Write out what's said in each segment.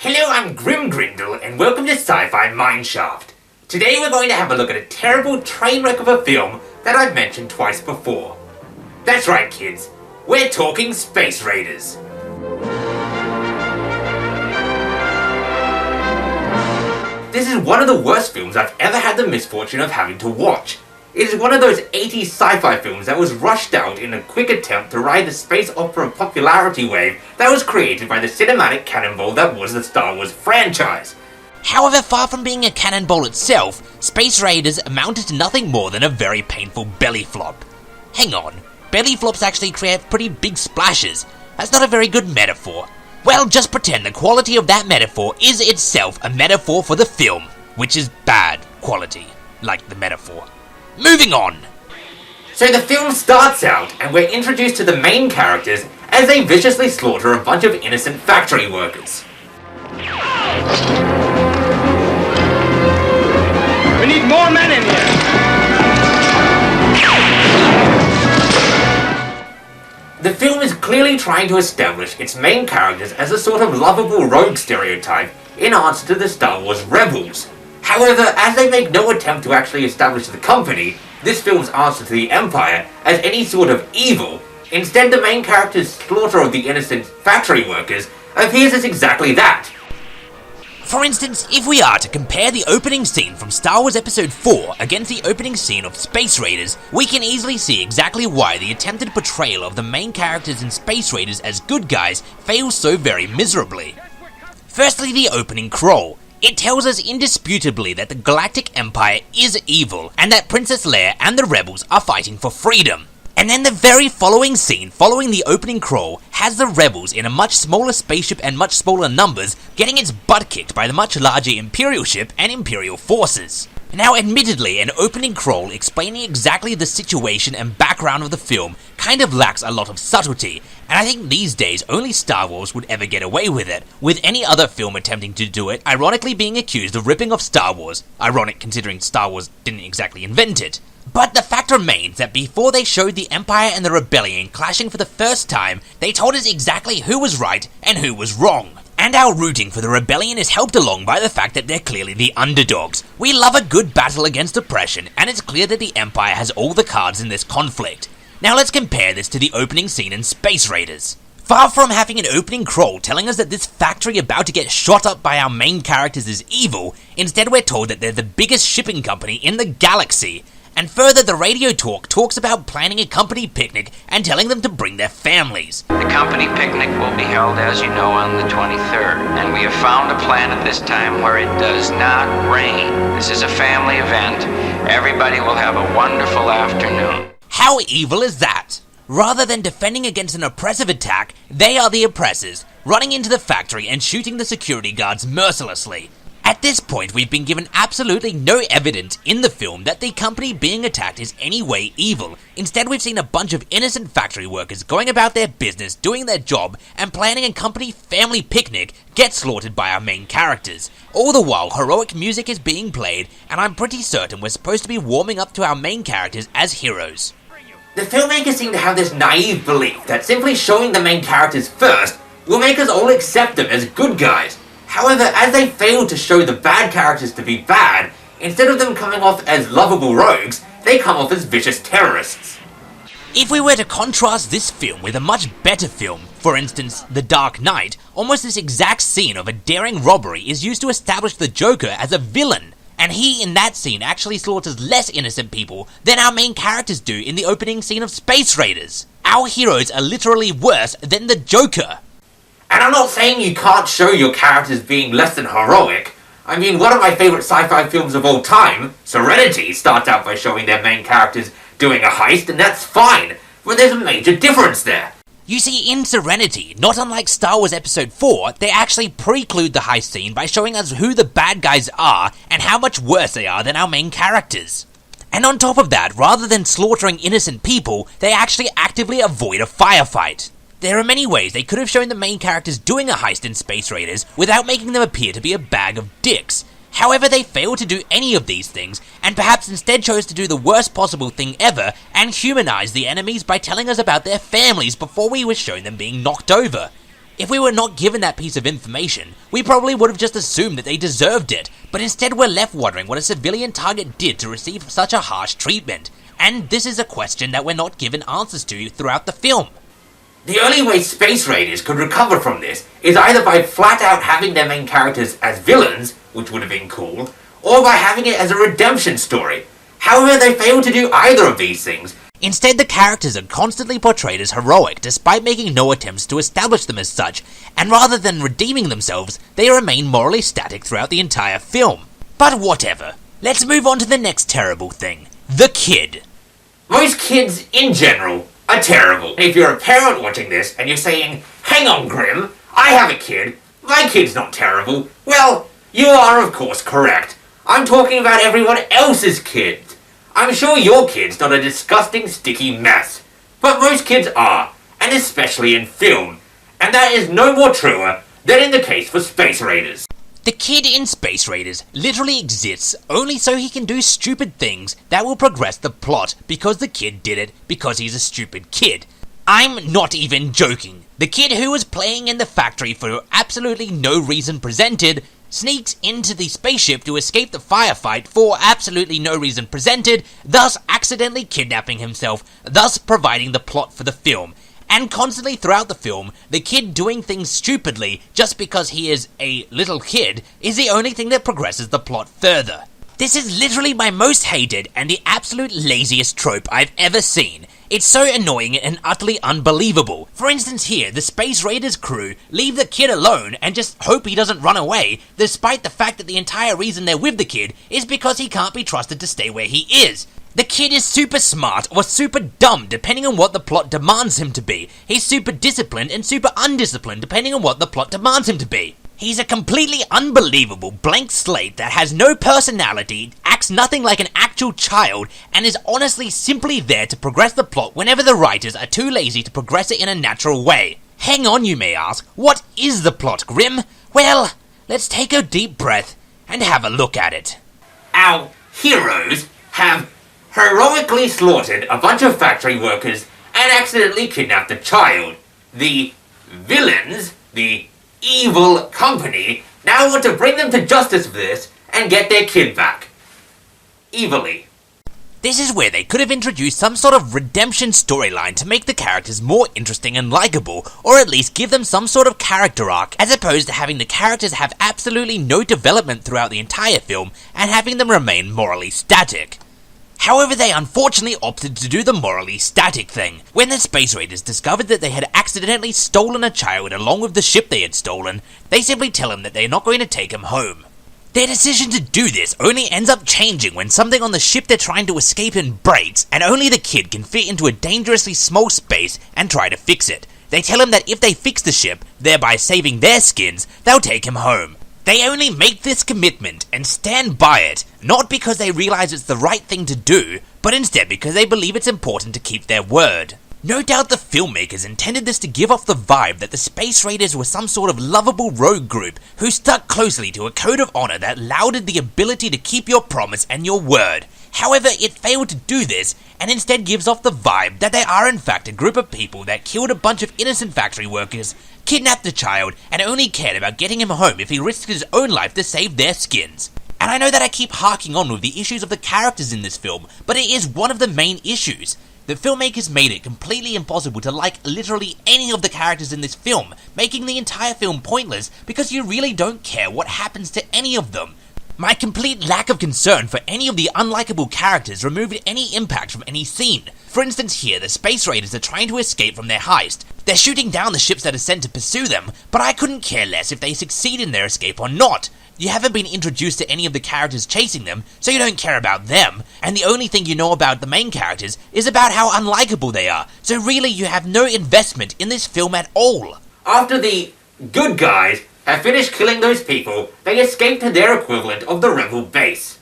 Hello, I'm Grim Grindle, and welcome to SciFi MineShaft. Today we're going to have a look at a terrible train wreck of a film that I've mentioned twice before. That's right, kids. We're talking Space Raiders. This is one of the worst films I've ever had the misfortune of having to watch. It is one of those 80s sci-fi films that was rushed out in a quick attempt to ride the space opera popularity wave that was created by the cinematic cannonball that was the Star Wars franchise. However, far from being a cannonball itself, Space Raiders amounted to nothing more than a very painful belly flop. Hang on, belly flops actually create pretty big splashes. That's not a very good metaphor. Well, just pretend the quality of that metaphor is itself a metaphor for the film, which is bad quality, like the metaphor. Moving on! So the film starts out, and we're introduced to the main characters as they viciously slaughter a bunch of innocent factory workers. We need more men in here! The film is clearly trying to establish its main characters as a sort of lovable rogue stereotype in answer to the Star Wars rebels. However, as they make no attempt to actually establish the company, this film's answer to the Empire, as any sort of evil, instead the main character's slaughter of the innocent factory workers appears as exactly that. For instance, if we are to compare the opening scene from Star Wars Episode 4 against the opening scene of Space Raiders, we can easily see exactly why the attempted portrayal of the main characters in Space Raiders as good guys fails so very miserably. Firstly, the opening crawl. It tells us indisputably that the Galactic Empire is evil, and that Princess Leia and the rebels are fighting for freedom. And then the very following scene, following the opening crawl, has the rebels in a much smaller spaceship and much smaller numbers getting its butt kicked by the much larger Imperial ship and Imperial forces. Now, admittedly, an opening crawl explaining exactly the situation and background of the film kind of lacks a lot of subtlety, and I think these days only Star Wars would ever get away with it, with any other film attempting to do it ironically being accused of ripping off Star Wars, ironic considering Star Wars didn't exactly invent it. But the fact remains that before they showed the Empire and the Rebellion clashing for the first time, they told us exactly who was right and who was wrong. And our rooting for the Rebellion is helped along by the fact that they're clearly the underdogs. We love a good battle against oppression, and it's clear that the Empire has all the cards in this conflict. Now let's compare this to the opening scene in Space Raiders. Far from having an opening crawl telling us that this factory about to get shot up by our main characters is evil, instead we're told that they're the biggest shipping company in the galaxy. And further, the radio talks about planning a company picnic and telling them to bring their families. The company picnic will be held, as you know, on the 23rd, and we have found a plan at this time where it does not rain. This is a family event. Everybody will have a wonderful afternoon. How evil is that? Rather than defending against an oppressive attack, they are the oppressors, running into the factory and shooting the security guards mercilessly. At this point, we've been given absolutely no evidence in the film that the company being attacked is any way evil. Instead, we've seen a bunch of innocent factory workers going about their business, doing their job, and planning a company family picnic get slaughtered by our main characters. All the while, heroic music is being played, and I'm pretty certain we're supposed to be warming up to our main characters as heroes. The filmmakers seem to have this naive belief that simply showing the main characters first will make us all accept them as good guys. However, as they fail to show the bad characters to be bad, instead of them coming off as lovable rogues, they come off as vicious terrorists. If we were to contrast this film with a much better film, for instance, The Dark Knight, almost this exact scene of a daring robbery is used to establish the Joker as a villain, and he in that scene actually slaughters less innocent people than our main characters do in the opening scene of Space Raiders. Our heroes are literally worse than the Joker. And I'm not saying you can't show your characters being less than heroic. I mean, one of my favourite sci-fi films of all time, Serenity, starts out by showing their main characters doing a heist, and that's fine, but there's a major difference there. You see, in Serenity, not unlike Star Wars Episode 4, they actually preclude the heist scene by showing us who the bad guys are and how much worse they are than our main characters. And on top of that, rather than slaughtering innocent people, they actually actively avoid a firefight. There are many ways they could have shown the main characters doing a heist in Space Raiders without making them appear to be a bag of dicks. However, they failed to do any of these things, and perhaps instead chose to do the worst possible thing ever and humanize the enemies by telling us about their families before we were shown them being knocked over. If we were not given that piece of information, we probably would have just assumed that they deserved it, but instead we're left wondering what a civilian target did to receive such a harsh treatment. And this is a question that we're not given answers to throughout the film. The only way Space Raiders could recover from this is either by flat out having their main characters as villains, which would have been cool, or by having it as a redemption story. However, they failed to do either of these things. Instead, the characters are constantly portrayed as heroic despite making no attempts to establish them as such, and rather than redeeming themselves, they remain morally static throughout the entire film. But whatever. Let's move on to the next terrible thing. The kid. Most kids, in general, are terrible. And if you're a parent watching this and you're saying, "Hang on, Grim, I have a kid, my kid's not terrible," well, you are of course correct. I'm talking about everyone else's kids. I'm sure your kid's not a disgusting, sticky mess. But most kids are, and especially in film. And that is no more truer than in the case for Space Raiders. The kid in Space Raiders literally exists only so he can do stupid things that will progress the plot because the kid did it because he's a stupid kid. I'm not even joking. The kid who was playing in the factory for absolutely no reason presented sneaks into the spaceship to escape the firefight for absolutely no reason presented, thus accidentally kidnapping himself, thus providing the plot for the film. And constantly throughout the film, the kid doing things stupidly just because he is a little kid is the only thing that progresses the plot further. This is literally my most hated and the absolute laziest trope I've ever seen. It's so annoying and utterly unbelievable. For instance here, the Space Raiders crew leave the kid alone and just hope he doesn't run away, despite the fact that the entire reason they're with the kid is because he can't be trusted to stay where he is. The kid is super smart or super dumb depending on what the plot demands him to be. He's super disciplined and super undisciplined depending on what the plot demands him to be. He's a completely unbelievable blank slate that has no personality, acts nothing like an actual child, and is honestly simply there to progress the plot whenever the writers are too lazy to progress it in a natural way. Hang on, you may ask, what is the plot, Grim? Well, let's take a deep breath and have a look at it. Our heroes have heroically slaughtered a bunch of factory workers and accidentally kidnapped a child. The villains, the evil company, now want to bring them to justice for this and get their kid back. Evilly. This is where they could have introduced some sort of redemption storyline to make the characters more interesting and likable, or at least give them some sort of character arc, as opposed to having the characters have absolutely no development throughout the entire film and having them remain morally static. However, they unfortunately opted to do the morally static thing. When the Space Raiders discovered that they had accidentally stolen a child along with the ship they had stolen, they simply tell him that they are not going to take him home. Their decision to do this only ends up changing when something on the ship they're trying to escape in breaks, and only the kid can fit into a dangerously small space and try to fix it. They tell him that if they fix the ship, thereby saving their skins, they'll take him home. They only make this commitment and stand by it, not because they realize it's the right thing to do, but instead because they believe it's important to keep their word. No doubt the filmmakers intended this to give off the vibe that the Space Raiders were some sort of lovable rogue group who stuck closely to a code of honor that lauded the ability to keep your promise and your word. However, it failed to do this, and instead gives off the vibe that they are in fact a group of people that killed a bunch of innocent factory workers, kidnapped a child, and only cared about getting him home if he risked his own life to save their skins. And I know that I keep harking on with the issues of the characters in this film, but it is one of the main issues. The filmmakers made it completely impossible to like literally any of the characters in this film, making the entire film pointless because you really don't care what happens to any of them. My complete lack of concern for any of the unlikable characters removed any impact from any scene. For instance here, the Space Raiders are trying to escape from their heist. They're shooting down the ships that are sent to pursue them, but I couldn't care less if they succeed in their escape or not. You haven't been introduced to any of the characters chasing them, so you don't care about them, and the only thing you know about the main characters is about how unlikable they are, so really you have no investment in this film at all. After the good guys have finished killing those people, they escape to their equivalent of the rebel base.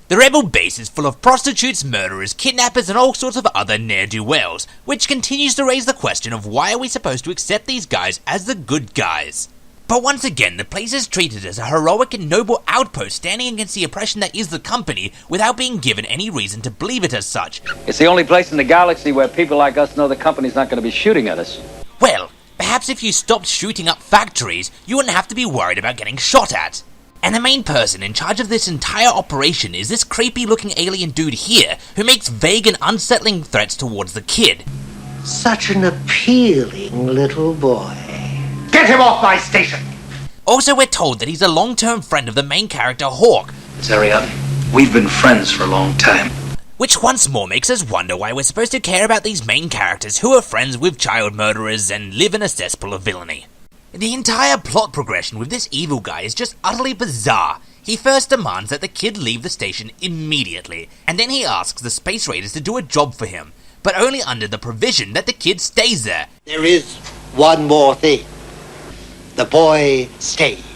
The rebel base is full of prostitutes, murderers, kidnappers, and all sorts of other ne'er-do-wells, which continues to raise the question of why are we supposed to accept these guys as the good guys. But once again, the place is treated as a heroic and noble outpost standing against the oppression that is the company without being given any reason to believe it as such. It's the only place in the galaxy where people like us know the company's not going to be shooting at us. Well, perhaps if you stopped shooting up factories, you wouldn't have to be worried about getting shot at. And the main person in charge of this entire operation is this creepy looking alien dude here, who makes vague and unsettling threats towards the kid. Such an appealing little boy. Get him off my station! Also, we're told that he's a long-term friend of the main character Hawk, Ariadne, we've been friends for a long time. which once more makes us wonder why we're supposed to care about these main characters who are friends with child murderers and live in a cesspool of villainy. The entire plot progression with this evil guy is just utterly bizarre. He first demands that the kid leave the station immediately, and then he asks the Space Raiders to do a job for him, but only under the provision that the kid stays there. There is one more thing. The boy stays.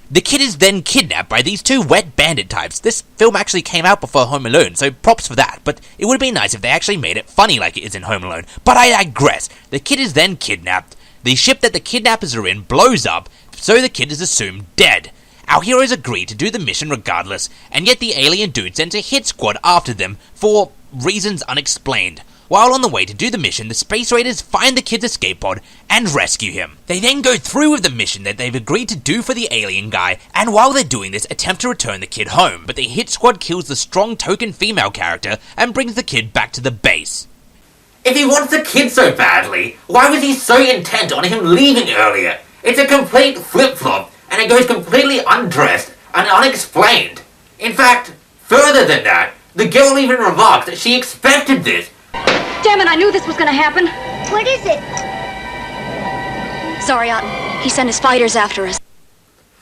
The kid is then kidnapped by these two wet bandit types. This film actually came out before Home Alone, so props for that, but it would have been nice if they actually made it funny like it is in Home Alone. But I digress. The kid is then kidnapped. The ship that the kidnappers are in blows up, so the kid is assumed dead. Our heroes agree to do the mission regardless, and yet the alien dude sends a hit squad after them for reasons unexplained. While on the way to do the mission, the Space Raiders find the kid's escape pod and rescue him. They then go through with the mission that they've agreed to do for the alien guy, and while they're doing this, attempt to return the kid home, but the hit squad kills the strong token female character and brings the kid back to the base. If he wants the kid so badly, why was he so intent on him leaving earlier? It's a complete flip-flop, and it goes completely undressed and unexplained. In fact, further than that, the girl even remarks that she expected this. Damn it, I knew this was gonna happen. What is it? Sorry, Otten. He sent his fighters after us.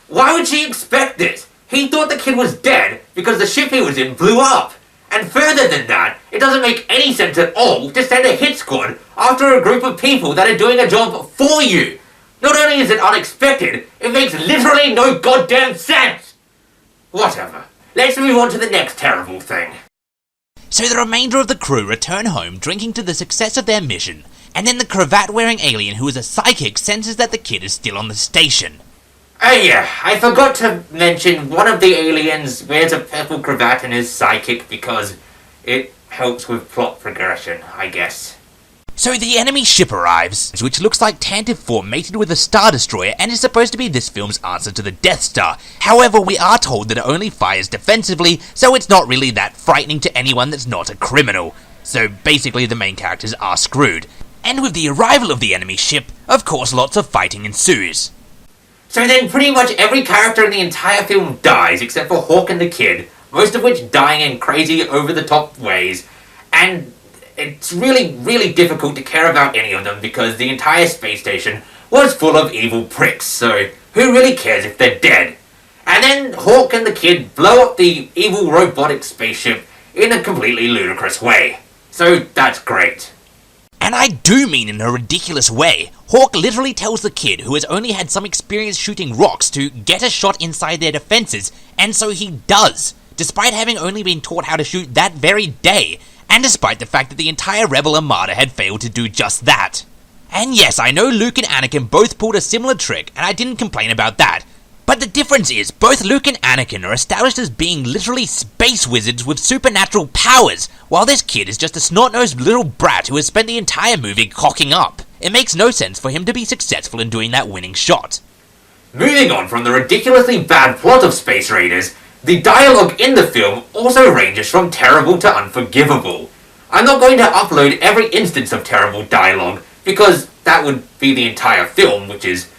Why would she expect this? He thought the kid was dead because the ship he was in blew up. And further than that, it doesn't make any sense at all to send a hit squad after a group of people that are doing a job for you. Not only is it unexpected, it makes literally no goddamn sense. Whatever. Let's move on to the next terrible thing. So the remainder of the crew return home drinking to the success of their mission, and then the cravat-wearing alien who is a psychic senses that the kid is still on the station. Oh yeah, I forgot to mention one of the aliens wears a purple cravat and is psychic because it helps with plot progression, I guess. So the enemy ship arrives, which looks like Tantive 4 mated with a Star Destroyer and is supposed to be this film's answer to the Death Star. However, we are told that it only fires defensively, so it's not really that frightening to anyone that's not a criminal. So basically the main characters are screwed. And with the arrival of the enemy ship, of course lots of fighting ensues. So then pretty much every character in the entire film dies except for Hawk and the kid, most of which dying in crazy over-the-top ways, and it's really difficult to care about any of them because the entire space station was full of evil pricks, so who really cares if they're dead? And then Hawk and the kid blow up the evil robotic spaceship in a completely ludicrous way. So that's great. And I do mean in a ridiculous way. Hawk literally tells the kid, who has only had some experience shooting rocks, to get a shot inside their defenses, and so he does, despite having only been taught how to shoot that very day, and despite the fact that the entire Rebel Armada had failed to do just that. And yes, I know Luke and Anakin both pulled a similar trick, and I didn't complain about that. But the difference is, both Luke and Anakin are established as being literally space wizards with supernatural powers, while this kid is just a snot-nosed little brat who has spent the entire movie cocking up. It makes no sense for him to be successful in doing that winning shot. Moving on from the ridiculously bad plot of Space Raiders, the dialogue in the film also ranges from terrible to unforgivable. I'm not going to upload every instance of terrible dialogue, because that would be the entire film, which is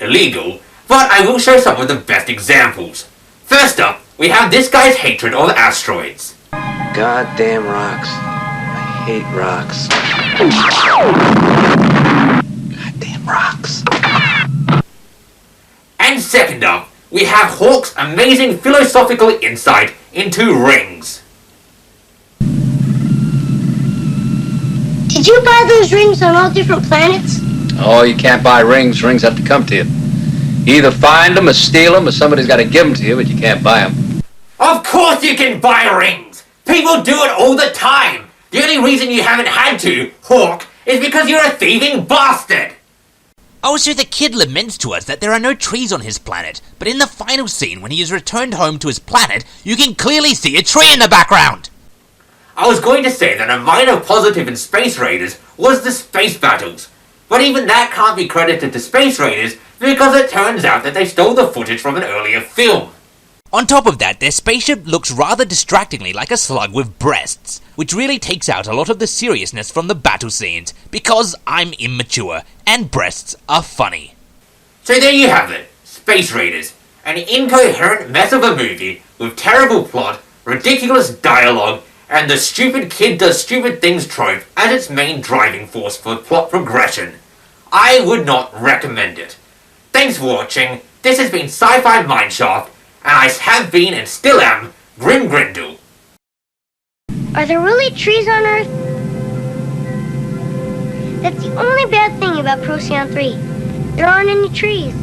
illegal, but I will show some of the best examples. First up, we have this guy's hatred of asteroids. Goddamn rocks. I hate rocks. Goddamn rocks. And second up, we have Hawk's amazing philosophical insight into rings. Did you buy those rings on all different planets? Oh, you can't buy rings. Rings have to come to you. You either find them or steal them, or somebody's got to give them to you, but you can't buy them. Of course you can buy rings! People do it all the time! The only reason you haven't had to, Hawk, is because you're a thieving bastard! Also, the kid laments to us that there are no trees on his planet, but in the final scene when he is returned home to his planet, you can clearly see a tree in the background! I was going to say that a minor positive in Space Raiders was the space battles. But even that can't be credited to Space Raiders because it turns out that they stole the footage from an earlier film. On top of that, their spaceship looks rather distractingly like a slug with breasts, which really takes out a lot of the seriousness from the battle scenes, because I'm immature, and breasts are funny. So there you have it, Space Raiders, an incoherent mess of a movie with terrible plot, ridiculous dialogue, and the stupid kid does stupid things trope as its main driving force for plot progression. I would not recommend it. Thanks for watching, this has been SciFi MineShaft, and I have been and still am Grim Grindle. Are there really trees on Earth? That's the only bad thing about Procyon 3. There aren't any trees.